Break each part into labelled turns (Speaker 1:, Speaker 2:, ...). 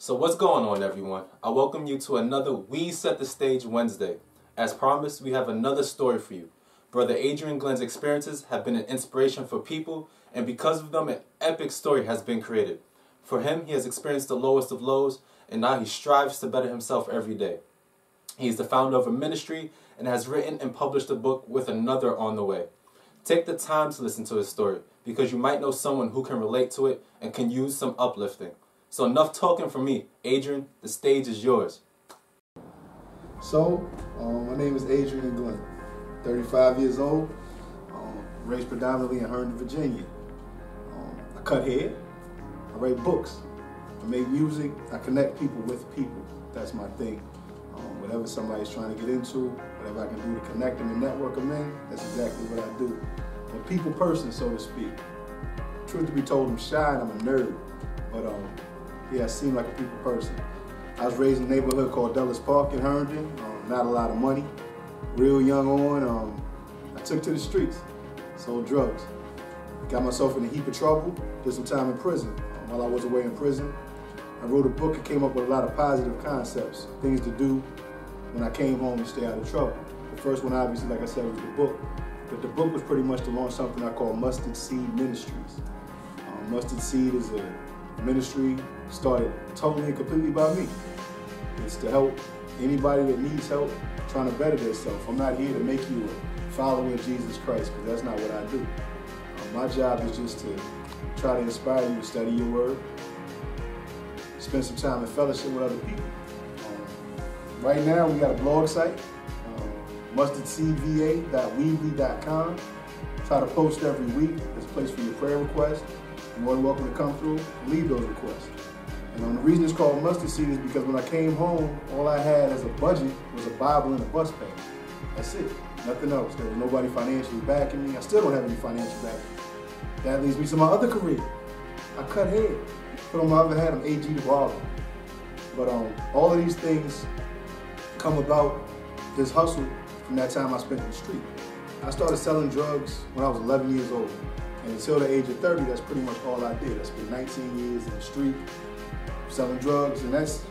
Speaker 1: So what's going on, everyone? I welcome you to another We Set the Stage Wednesday. As promised, we have another story for you. Brother Adryann Glenn's experiences have been an inspiration for people, and because of them, an epic story has been created. For him, he has experienced the lowest of lows, and now he strives to better himself every day. He is the founder of a ministry and has written and published a book with another on the way. Take the time to listen to his story, because you might know someone who can relate to it and can use some uplifting. So enough talking from me. Adryann, the stage is yours.
Speaker 2: So, my name is Adryann Glenn, 35 years old, raised predominantly in Herndon, Virginia. I cut hair, I write books, I make music, I connect people with people. That's my thing. Whatever somebody's trying to get into, whatever I can do to connect them and network them in, that's exactly what I do. I'm a people person, so to speak. Truth to be told, I'm shy and I'm a nerd, but yeah, I seem like a people person. I was raised in a neighborhood called Dulles Park in Herndon. Not a lot of money. Real young on, I took to the streets, sold drugs. Got myself in a heap of trouble, did some time in prison. While I was away in prison, I wrote a book and came up with a lot of positive concepts, things to do when I came home and stay out of trouble. The first one, obviously, like I said, was the book. But the book was pretty much to launch something I call Mustard Seed Ministries. Mustard Seed is a ministry started totally and completely by me. It's to help anybody that needs help trying to better themselves. I'm not here to make you a follower of Jesus Christ, because that's not what I do. My job is just to try to inspire you to study your word, spend some time in fellowship with other people. Right now, we got a blog site, mustardseedva.weebly.com. Try to post every week. There's a place for your prayer requests. You're more than welcome to come through and leave those requests. And the reason it's called Mustard Seed is because when I came home, all I had as a budget was a Bible and a bus pass. That's it. Nothing else. There was nobody financially backing me. I still don't have any financial backing. That leads me to my other career. I cut hair. But on my other hand, I'm AG the barber. But all of these things come about this hustle from that time I spent in the street. I started selling drugs when I was 11 years old. And until the age of 30, that's pretty much all I did. I spent 19 years in the street selling drugs, and that's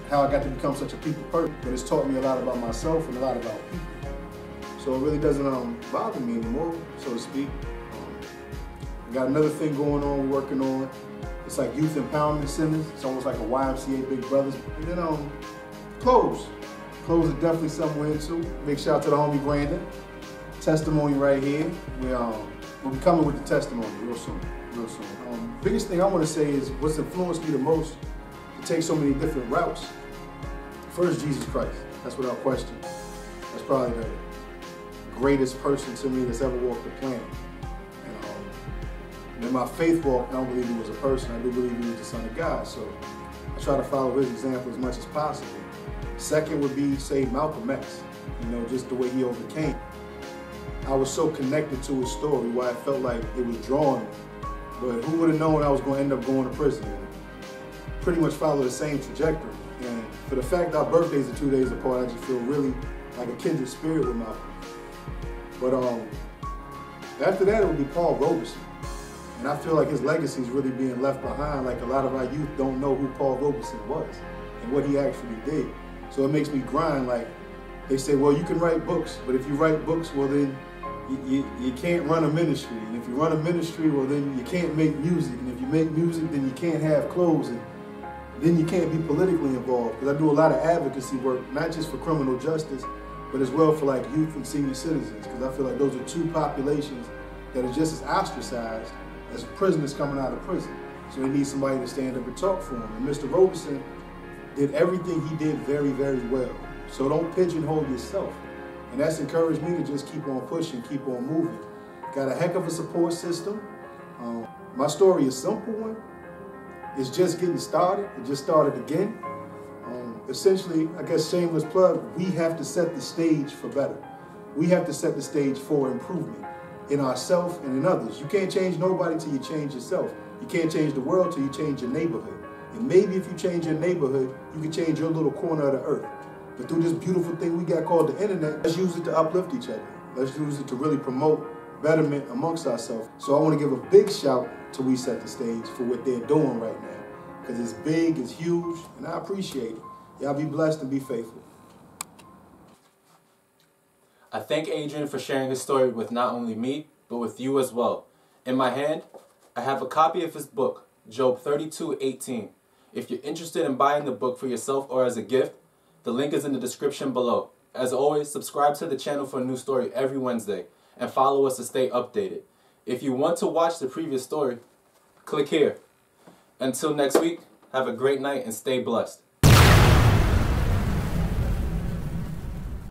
Speaker 2: how I got to become such a people person. But it's taught me a lot about myself and a lot about people. So it really doesn't bother me anymore, so to speak. I got another thing going on, we're working on. It's like youth empowerment centers. It's almost like a YMCA Big Brothers. And then clothes. Clothes are definitely something we're into. Big shout out to the homie Brandon. Testimony right here. We'll be coming with the testimony real soon. Real soon. Biggest thing I want to say is what's influenced me the most to take so many different routes. First, Jesus Christ. That's without question. That's probably the greatest person to me that's ever walked the planet. And in my faith walk, I don't believe he was a person. I do believe he was the Son of God. So I try to follow his example as much as possible. Second would be, say, Malcolm X. Just the way he overcame. I was so connected to his story where I felt like it was drawing me. But who would have known I was going to end up going to prison and pretty much follow the same trajectory. And for the fact our birthdays are 2 days apart, I just feel really like a kindred spirit with Malcolm. But after that, it would be Paul Robeson. And I feel like his legacy is really being left behind. Like a lot of our youth don't know who Paul Robeson was and what he actually did. So it makes me grind. Like they say, well, you can write books, but if you write books, well then you can't run a ministry. And if you run a ministry, well then you can't make music. And if you make music, then you can't have clothes. And then you can't be politically involved. Because I do a lot of advocacy work, not just for criminal justice, but as well for like youth and senior citizens. Because I feel like those are two populations that are just as ostracized as prisoners coming out of prison. So they need somebody to stand up and talk for them. And Mr. Robeson did everything he did very, very well. So don't pigeonhole yourself. And that's encouraged me to just keep on pushing, keep on moving. Got a heck of a support system. My story is a simple one. It's just getting started. It just started again. Essentially, I guess shameless plug, we have to set the stage for better. We have to set the stage for improvement in ourselves and in others. You can't change nobody till you change yourself. You can't change the world till you change your neighborhood. And maybe if you change your neighborhood, you can change your little corner of the earth. But through this beautiful thing we got called the internet, let's use it to uplift each other. Let's use it to really promote betterment amongst ourselves. So I want to give a big shout to We Set the Stage for what they're doing right now. because it's big, it's huge, and I appreciate it. Y'all be blessed and be faithful.
Speaker 1: I thank Adryann for sharing his story with not only me, but with you as well. In my hand, I have a copy of his book, Job 32:18. If you're interested in buying the book for yourself or as a gift, the link is in the description below. As always, subscribe to the channel for a new story every Wednesday, and follow us to stay updated. If you want to watch the previous story, click here. Until next week, have a great night and stay blessed.